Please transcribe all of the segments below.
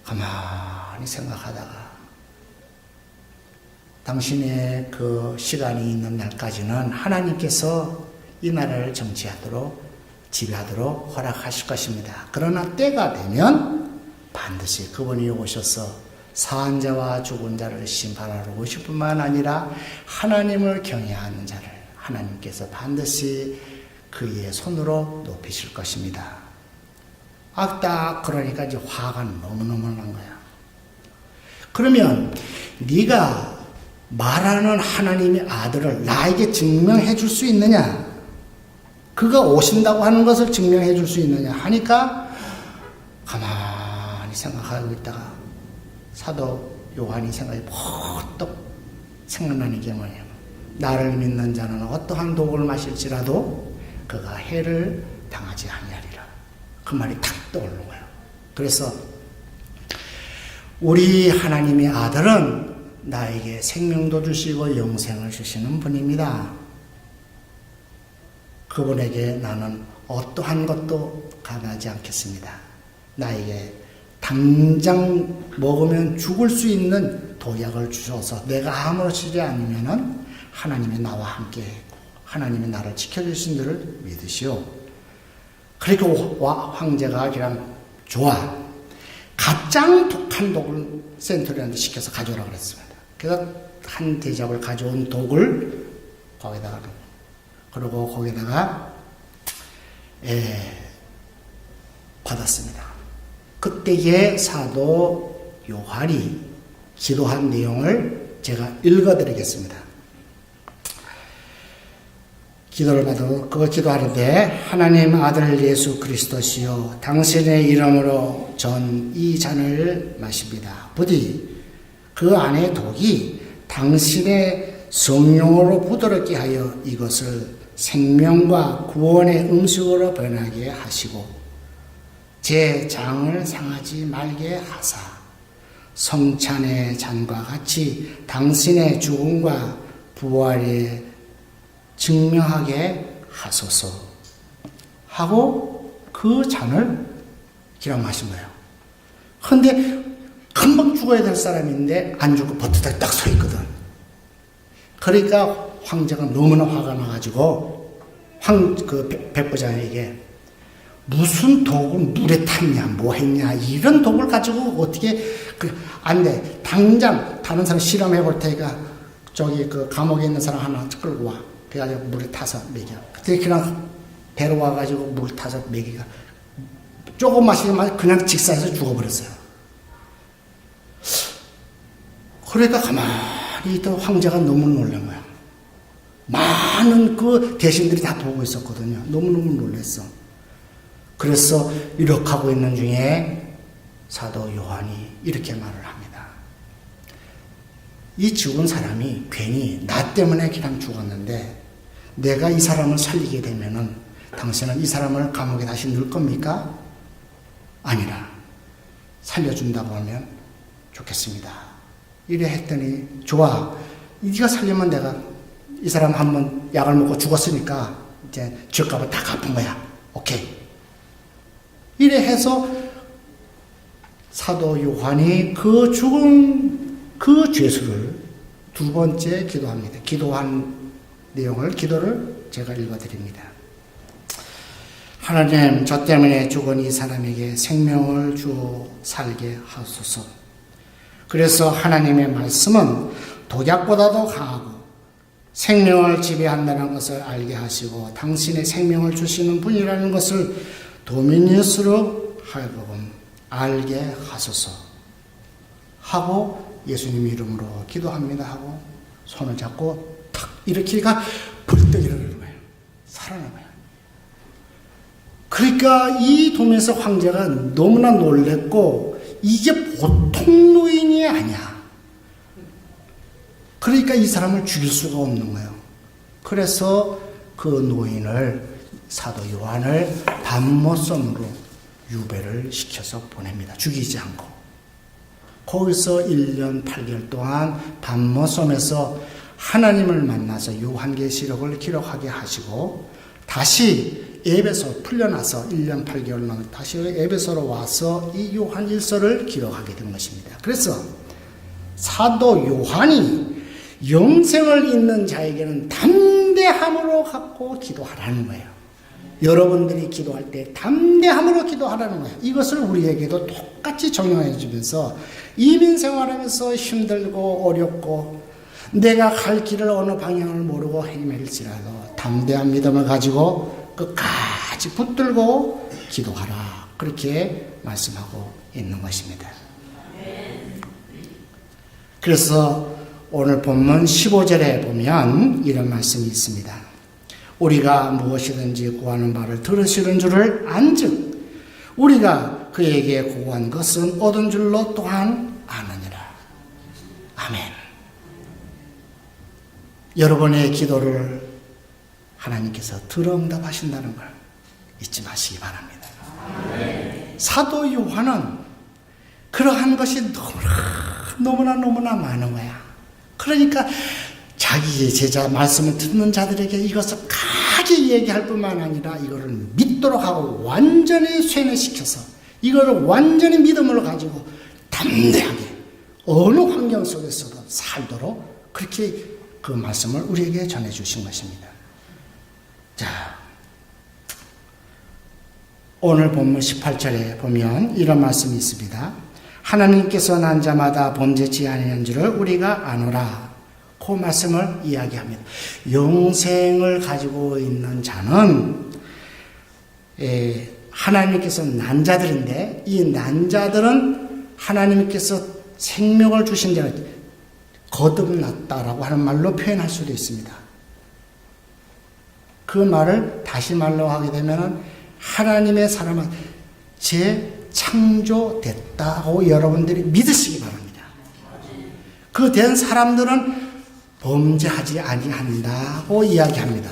가만히 생각하다가 당신의 그 시간이 있는 날까지는 하나님께서 이 나라를 정치하도록 지배하도록 허락하실 것입니다. 그러나 때가 되면 반드시 그분이 오셔서 사한 자와 죽은 자를 심판하러 오실 뿐만 아니라 하나님을 경외하는 자를 하나님께서 반드시 그의 손으로 높이실 것입니다. 딱 그러니까 이제 화가 너무너무 난 거야. 그러면 네가 말하는 하나님의 아들을 나에게 증명해 줄 수 있느냐? 그가 오신다고 하는 것을 증명해 줄 수 있느냐 하니까 가만히 생각하고 있다가 사도 요한이 생각이 퍼뜩 생각나는 게 뭐냐면 나를 믿는 자는 어떠한 독을 마실지라도 그가 해를 당하지 아니하리라. 그 말이 탁 떠오르는 거예요. 그래서 우리 하나님의 아들은 나에게 생명도 주시고 영생을 주시는 분입니다. 그분에게 나는 어떠한 것도 감하지 않겠습니다. 나에게 당장 먹으면 죽을 수 있는 독약을 주셔서 내가 아무렇지 않으면은 하나님이 나와 함께 하나님이 나를 지켜주신 줄을 믿으시오. 그리고 황제가 그냥 좋아. 가장 독한 독을 센터리한테 시켜서 가져오라 그랬습니다. 그래서 한 대접을 가져온 독을 거기다가 그리고 거기다가 받았습니다. 그때의 사도 요한이 기도한 내용을 제가 읽어드리겠습니다. 기도를 받고 그거 기도하는데 하나님 아들 예수 그리스도시요 당신의 이름으로 전 이 잔을 마십니다. 부디 그 안에 독이 당신의 성령으로 부드럽게 하여 이것을 생명과 구원의 음식으로 변하게 하시고 제 장을 상하지 말게 하사 성찬의 잔과 같이 당신의 죽음과 부활에 증명하게 하소서 하고 그 잔을 그냥 마신 거예요. 그런데 금방 죽어야 될 사람인데 안 죽고 버티다 딱 서 있거든. 그러니까 황제가 너무나 화가 나가지고 백부장에게 무슨 독을 물에 탔냐 뭐 했냐 이런 독을 가지고 어떻게 안 돼. 당장 다른 사람 실험해 볼 테니까 저기 그 감옥에 있는 사람 하나 끌고 와. 그래가지고 물에 타서 먹여. 그때 그냥 배로 와가지고 물 타서 먹이가 조금 마시면 그냥 직사해서 죽어버렸어요. 그러니까 가만히 있던 황제가 너무 놀란 거야. 많은 그 대신들이 다 보고 있었거든요. 너무너무 놀랐어. 그래서 이렇게 하고 있는 중에 사도 요한이 이렇게 말을 합니다. 이 죽은 사람이 괜히 나 때문에 그냥 죽었는데 내가 이 사람을 살리게 되면은 당신은 이 사람을 감옥에 다시 넣을 겁니까? 아니라 살려준다고 하면 좋겠습니다. 이래 했더니 좋아. 네가 살리면 내가 이 사람 한번 약을 먹고 죽었으니까 이제 죗값을 다 갚은 거야. 오케이. 이래 해서 사도 요한이 그 죽은 그 죄수를 두 번째 기도합니다. 기도한 기도를 제가 읽어드립니다. 하나님, 저 때문에 죽은 이 사람에게 생명을 주어 살게 하소서. 그래서 하나님의 말씀은 독약보다도 강하고 생명을 지배한다는 것을 알게 하시고 당신의 생명을 주시는 분이라는 것을 도미니스로 하여금 알게 하소서 하고 예수님 이름으로 기도합니다 하고 손을 잡고 탁 일으키니까 벌떡 일어나는 거예요. 살아난 거예요. 그러니까 이 도면서 황제가 너무나 놀랬고 이게 보통 노인이 아니야. 그러니까 이 사람을 죽일 수가 없는 거예요. 그래서 그 노인을 사도 요한을 밤모섬으로 유배를 시켜서 보냅니다. 죽이지 않고. 거기서 1년 8개월 동안 밤모섬에서 하나님을 만나서 요한계시록을 기록하게 하시고 다시 에베소 풀려나서 1년 8개월 넘어 다시 에베소로 와서 이 요한 1서를 기록하게 된 것입니다. 그래서 사도 요한이 영생을 잊는 자에게는 담대함으로 갖고 기도하라는 거예요. 여러분들이 기도할 때 담대함으로 기도하라는 거예요. 이것을 우리에게도 똑같이 적용해 주면서 이민 생활하면서 힘들고 어렵고 내가 갈 길을 어느 방향을 모르고 헤맬지라도 담대한 믿음을 가지고 끝까지 붙들고 기도하라. 그렇게 말씀하고 있는 것입니다. 그래서 오늘 본문 15절에 보면 이런 말씀이 있습니다. 우리가 무엇이든지 구하는 바를 들으시는 줄을 안즉 우리가 그에게 구한 것은 얻은 줄로 또한 아느니라. 아멘. 여러분의 기도를 하나님께서 들어응답하신다는 걸 잊지 마시기 바랍니다. 아멘. 사도 요한은 그러한 것이 너무나 많은 거야. 그러니까 자기의 제자 말씀을 듣는 자들에게 이것을 강하게 얘기할 뿐만 아니라 이거를 믿도록 하고 완전히 쇠뇌시켜서 이거를 완전히 믿음으로 가지고 담대하게 어느 환경 속에서도 살도록 그렇게 그 말씀을 우리에게 전해주신 것입니다. 자, 오늘 본문 18절에 보면 이런 말씀이 있습니다. 하나님께서 난 자마다 범죄치 아니한 줄을 우리가 아노라. 그 말씀을 이야기합니다. 영생을 가지고 있는 자는 하나님께서 난 자들인데 이 난 자들은 하나님께서 생명을 주신 자는 거듭났다라고 하는 말로 표현할 수도 있습니다. 그 말을 다시 말로 하게 되면 하나님의 사람은 재창조됐다고 여러분들이 믿으시기 바랍니다. 그 된 사람들은 범죄하지 아니한다고 이야기합니다.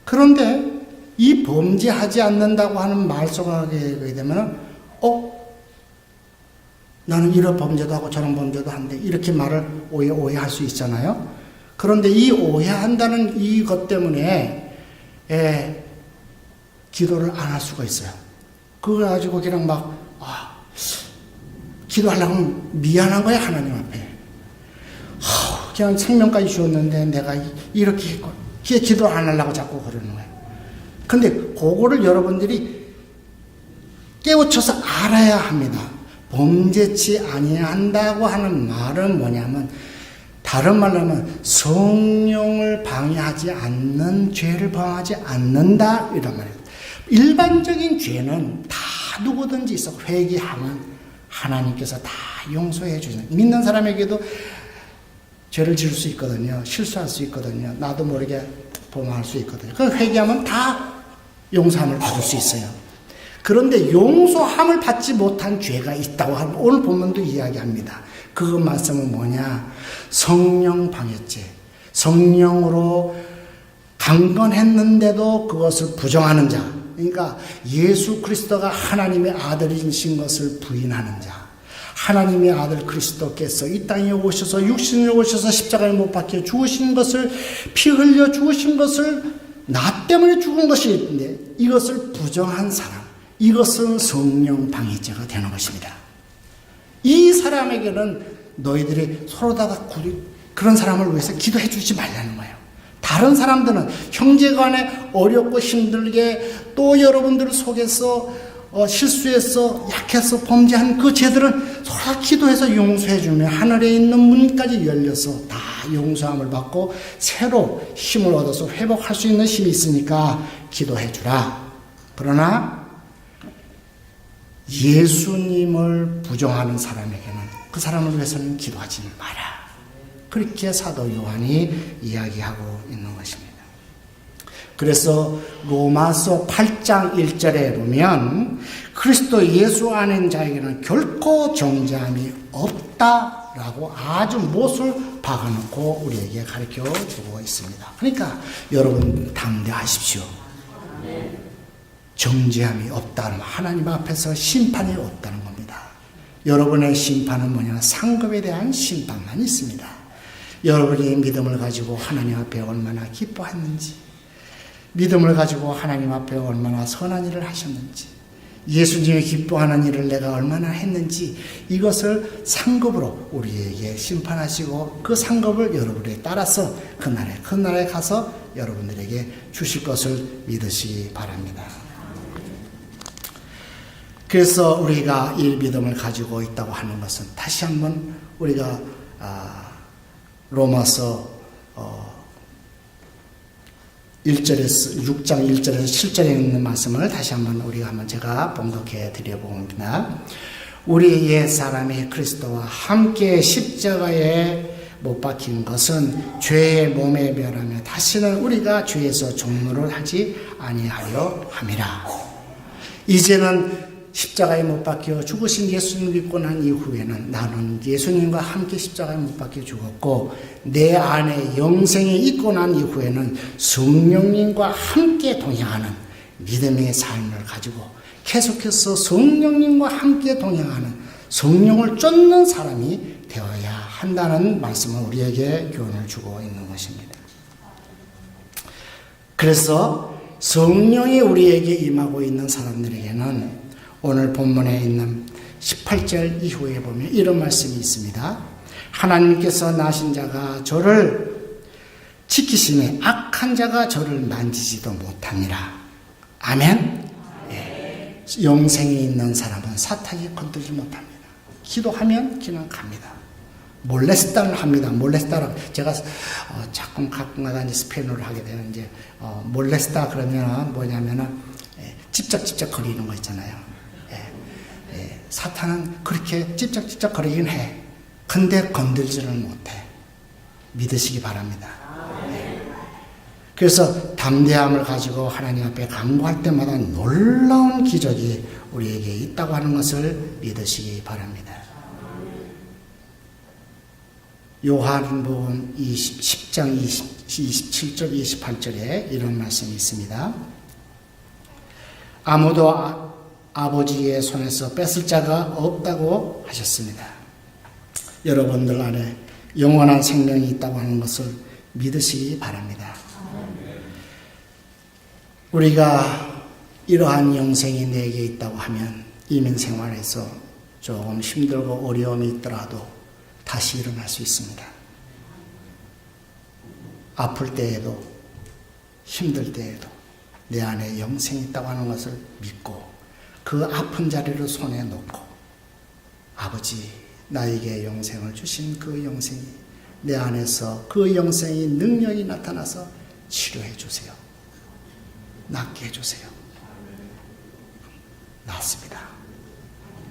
그런데 이 범죄하지 않는다고 하는 말 속에 되면 나는 이런 범죄도 하고 저런 범죄도 하는데 이렇게 말을 오해할 수 있잖아요. 그런데 이 오해한다는 이것 때문에 기도를 안 할 수가 있어요. 그거 가지고 그냥 기도하려면 미안한 거야, 하나님 앞에. 그냥 생명까지 주었는데 내가 이렇게 했고, 기도 안 하려고 자꾸 그러는 거예요. 근데 그거를 여러분들이 깨우쳐서 알아야 합니다. 범죄치 아니한다고 하는 말은 뭐냐면, 다른 말로 하면 성령을 방해하지 않는 죄를 범하지 않는다 이런 말이에요. 일반적인 죄는 다 누구든지 있어 회개하면 하나님께서 다 용서해 주시는, 믿는 사람에게도 죄를 지을 수 있거든요. 실수할 수 있거든요. 나도 모르게 범할 수 있거든요. 그 회개하면 다 용서함을 받을 수 있어요. 그런데 용서함을 받지 못한 죄가 있다고 하는 오늘 본문도 이야기합니다. 그 말씀은 뭐냐? 성령 방해죄. 성령으로 강건했는데도 그것을 부정하는 자. 그러니까 예수 그리스도가 하나님의 아들이신 것을 부인하는 자. 하나님의 아들 그리스도께서 이 땅에 오셔서 육신을 오셔서 십자가에 못 박혀 죽으신 것을, 피 흘려 죽으신 것을 나 때문에 죽은 것이 있는데 이것을 부정한 사람, 이것은 성령 방해죄가 되는 것입니다. 이 사람에게는 너희들이 서로다가 그런 사람을 위해서 기도해 주지 말라는 거예요. 다른 사람들은 형제간에 어렵고 힘들게 또 여러분들 속에서 실수해서 약해서 범죄한 그 죄들은 서로 기도해서 용서해 주면 하늘에 있는 문까지 열려서 다 용서함을 받고 새로 힘을 얻어서 회복할 수 있는 힘이 있으니까 기도해 주라. 그러나 예수님을 부정하는 사람에게는 그 사람을 위해서는 기도하지 마라. 그렇게 사도 요한이 이야기하고 있는 것입니다. 그래서 로마서 8장 1절에 보면 그리스도 예수 안에 있는 자에게는 결코 정죄함이 없다라고 아주 못을 박아놓고 우리에게 가르쳐주고 있습니다. 그러니까 여러분 담대하십시오. 정죄함이 없다는, 하나님 앞에서 심판이 없다는 겁니다. 여러분의 심판은 뭐냐? 상급에 대한 심판만 있습니다. 여러분이 믿음을 가지고 하나님 앞에 얼마나 기뻐했는지, 믿음을 가지고 하나님 앞에 얼마나 선한 일을 하셨는지, 예수님이 기뻐하는 일을 내가 얼마나 했는지, 이것을 상급으로 우리에게 심판하시고 그 상급을 여러분에 따라서 그 나라에 가서 여러분들에게 주실 것을 믿으시기 바랍니다. 그래서 우리가 이 믿음을 가지고 있다고 하는 것은 다시 한번 우리가 로마서 1절에서 6장 1절에서 7절에 있는 말씀을 다시 한번 제가 봉독해 드려봅니다. 우리 옛 사람이 그리스도와 함께 십자가에 못 박힌 것은 죄의 몸에 멸하며 다시는 우리가 죄에서 종노를 하지 아니하려 함이라. 이제는 십자가에 못 박혀 죽으신 예수님을 믿고 난 이후에는 나는 예수님과 함께 십자가에 못 박혀 죽었고, 내 안에 영생이 있고 난 이후에는 성령님과 함께 동행하는 믿음의 삶을 가지고 계속해서 성령님과 함께 동행하는, 성령을 쫓는 사람이 되어야 한다는 말씀을 우리에게 교훈을 주고 있는 것입니다. 그래서 성령이 우리에게 임하고 있는 사람들에게는 오늘 본문에 있는 18절 이후에 보면 이런 말씀이 있습니다. 하나님께서 나신 자가 저를 지키시니 악한 자가 저를 만지지도 못하니라. 아멘. 예. 영생이 있는 사람은 사탄이 건들지 못합니다. 기도하면 그냥 갑니다. 몰레스타를 합니다. 몰레스타를 제가 가끔가다 이제 스페인어를 하게 되는 몰레스타 그러면 뭐냐면은 찝쩍찝쩍 거리는 거 있잖아요. 사탄은 그렇게 찝쩍찝쩍 거리긴 해. 근데 건들지를 못해. 믿으시기 바랍니다. 그래서 담대함을 가지고 하나님 앞에 간구할 때마다 놀라운 기적이 우리에게 있다고 하는 것을 믿으시기 바랍니다. 요한복음 10장 27절 28절에 이런 말씀이 있습니다. 아무도 아버지의 손에서 뺏을 자가 없다고 하셨습니다. 여러분들 안에 영원한 생명이 있다고 하는 것을 믿으시기 바랍니다. 우리가 이러한 영생이 내게 있다고 하면 이민 생활에서 조금 힘들고 어려움이 있더라도 다시 일어날 수 있습니다. 아플 때에도 힘들 때에도 내 안에 영생이 있다고 하는 것을 믿고 그 아픈 자리를 손에 놓고, 아버지 나에게 영생을 주신 그 영생이 내 안에서 그 영생이 능력이 나타나서 치료해 주세요. 낫게 해주세요. 낫습니다.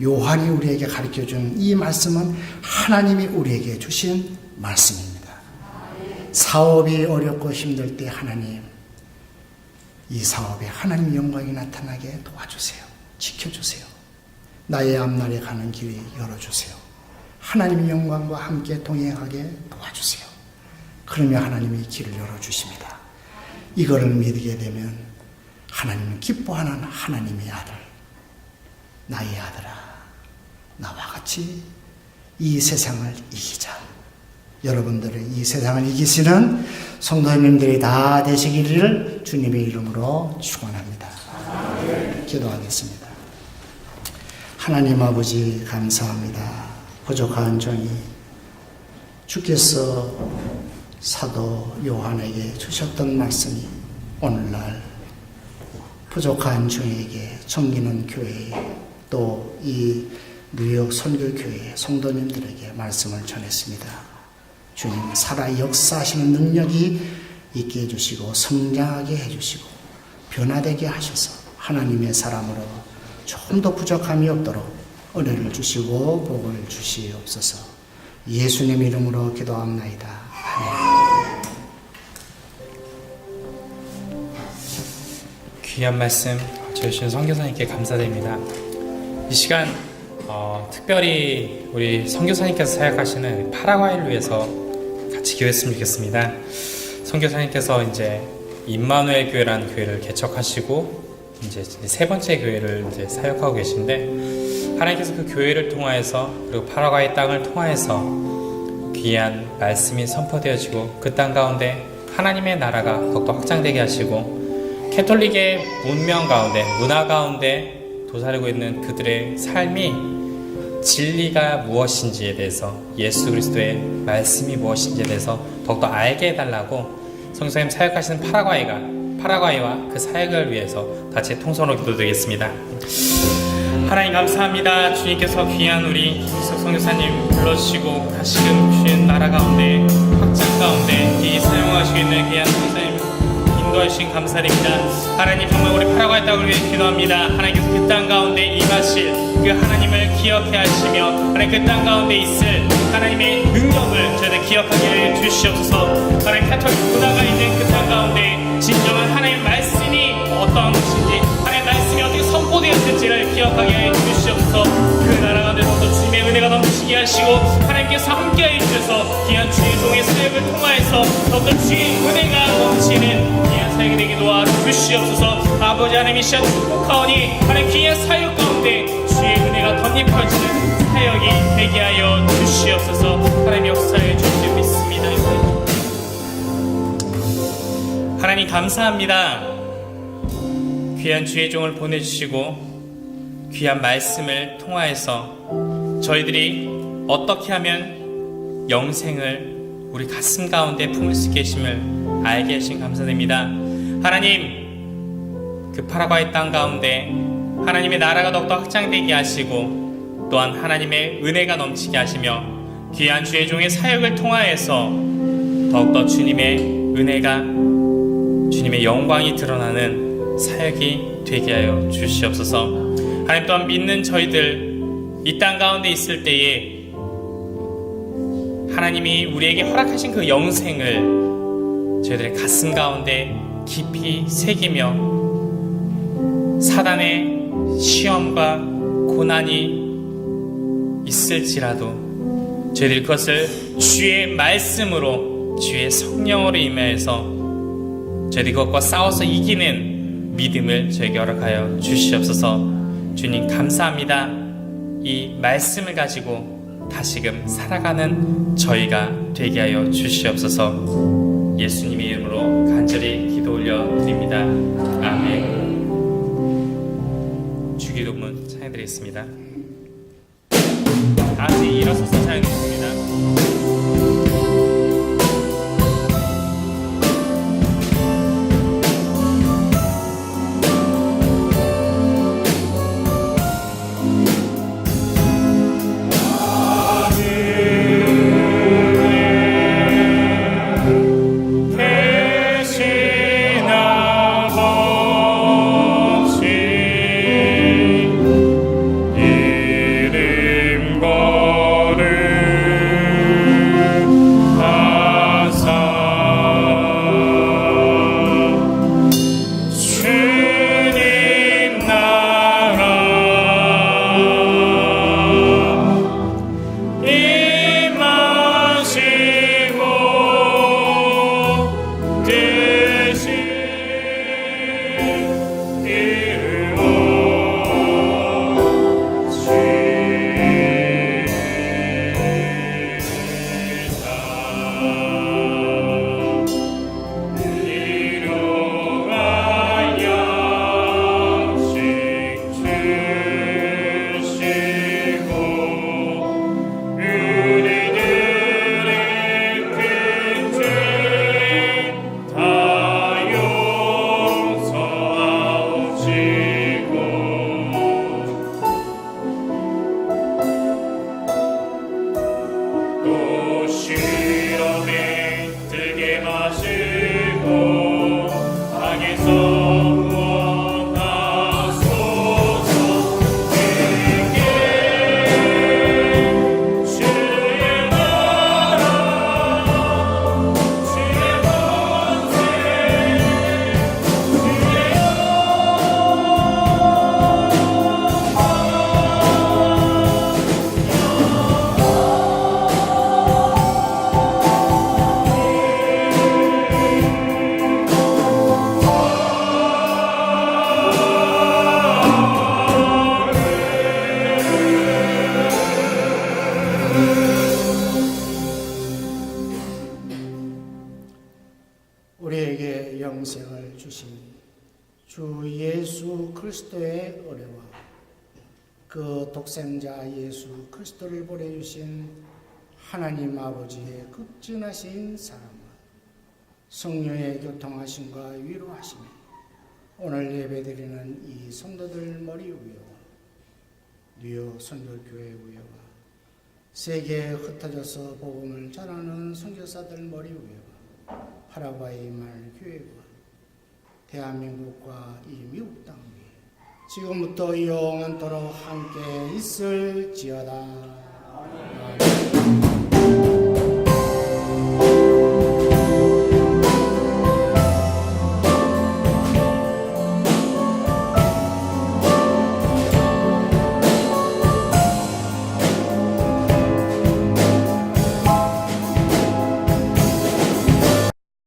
요한이 우리에게 가르쳐준 이 말씀은 하나님이 우리에게 주신 말씀입니다. 사업이 어렵고 힘들 때 하나님, 이 사업에 하나님 영광이 나타나게 도와주세요. 지켜주세요. 나의 앞날에 가는 길이 열어주세요. 하나님의 영광과 함께 동행하게 도와주세요. 그러면 하나님이 길을 열어주십니다. 이거를 믿게 되면 하나님은 기뻐하는 하나님의 아들, 나의 아들아, 나와 같이 이 세상을 이기자. 여러분들의 이 세상을 이기시는 성도님들이 다 되시기를 주님의 이름으로 축원합니다. 기도하겠습니다. 하나님 아버지 감사합니다. 부족한 종이 주께서 사도 요한에게 주셨던 말씀이 오늘날 부족한 종에게 섬기는 교회에 또 이 뉴욕 선교교회 성도님들에게 말씀을 전했습니다. 주님 살아 역사하시는 능력이 있게 해주시고 성장하게 해주시고 변화되게 하셔서 하나님의 사람으로 조금 더 부족함이 없도록 은혜를 주시고 복을 주시옵소서. 예수님 이름으로 기도합나이다. 아멘. 귀한 말씀 주신 선교사님께 감사드립니다. 이 시간 특별히 우리 선교사님께서 사역하시는 파라과이를 위해서 같이 기도했으면 좋겠습니다. 선교사님께서 이제 임마누엘 교회라는 교회를 개척하시고 이제 세 번째 교회를 이제 사역하고 계신데, 하나님께서 그 교회를 통하여서 그리고 파라과이 땅을 통하여서 귀한 말씀이 선포되어지고 그 땅 가운데 하나님의 나라가 더욱더 확장되게 하시고 캐톨릭의 문명 가운데, 문화 가운데 도사리고 있는 그들의 삶이 진리가 무엇인지에 대해서, 예수 그리스도의 말씀이 무엇인지에 대해서 더욱더 알게 해달라고 성교사님 사역하시는 파라과이와 그 사역을 위해서 같이 통성으로 기도드리겠습니다. 하나님 감사합니다. 주님께서 귀한 우리 김희석 선교사님 불러주시고 다시금 주신 나라 가운데, 확장 가운데 이 사용하시고 있는 귀한 선교사님 인도하신 감사드립니다. 하나님, 정말 우리 파라과이 땅을 위해 기도합니다. 하나님께서 그 땅 가운데 임하실 그 하나님을 기억해 하시며, 하나님 그 땅 가운데 있을 하나님의 능력을 저희들 기억하게 해 주시옵소서. 하나님, 카톨릭 문화가 있는 그 땅 가운데 진정한 하나님의 말씀이 어떠한 것인지, 하나님의 말씀이 어떻게 선포되었을지를 기억하게 해 주시옵소서. 그 나라 가운데서도 주님의 은혜가 넘치게 하시고, 하나님께서 함께해 주셔서 귀한 주의 종의 사역을 통하여서 더욱더 주의 은혜가 넘치는 귀한 사역이 되게 도와주시옵소서. 아버지 하나님, 이 시간 축복하오니 하나님 귀한 사역 가운데 주의 은혜가 덧입혀지는 사역이 되게 하여 주시옵소서. 하나님 역사에 주님 믿습니다. 하나님 감사합니다. 귀한 주의 종을 보내주시고 귀한 말씀을 통하여서 저희들이 어떻게 하면 영생을 우리 가슴 가운데 품을 수 계심을 알게 하신 감사드립니다. 하나님, 그 파라과이 땅 가운데 하나님의 나라가 더욱더 확장되게 하시고 또한 하나님의 은혜가 넘치게 하시며 귀한 주의 종의 사역을 통하여서 더욱더 주님의 은혜가, 주님의 영광이 드러나는 사역이 되게 하여 주시옵소서. 하나님, 또한 믿는 저희들 이 땅 가운데 있을 때에 하나님이 우리에게 허락하신 그 영생을 저희들의 가슴 가운데 깊이 새기며 사단의 시험과 고난이 있을지라도 저희들이 그것을 주의 말씀으로, 주의 성령으로 임하여서 저희들이 그것과 싸워서 이기는 믿음을 저에게 허락하여 주시옵소서. 주님 감사합니다. 이 말씀을 가지고 다시금 살아가는 저희가 되게 하여 주시옵소서. 예수님의 이름으로 간절히 기도 올려드립니다. 아멘. 주기도문 찬양드리겠습니다. 다시 일어서서 찬양드리겠습니다. 이름 거를 그리스도의 은혜와 그 독생자 예수 그리스도를 보내주신 하나님 아버지의 극진하신 사랑과 성령의 교통하심과 위로하심이 오늘 예배드리는 이 성도들 머리 위와 뉴욕 선교교회 위와 세계에 흩어져서 복음을 전하는 선교사들 머리 위와 파라과이 만교회와 대한민국과 이 미국 땅 위에 지금부터 영원토록 함께 있을지어다.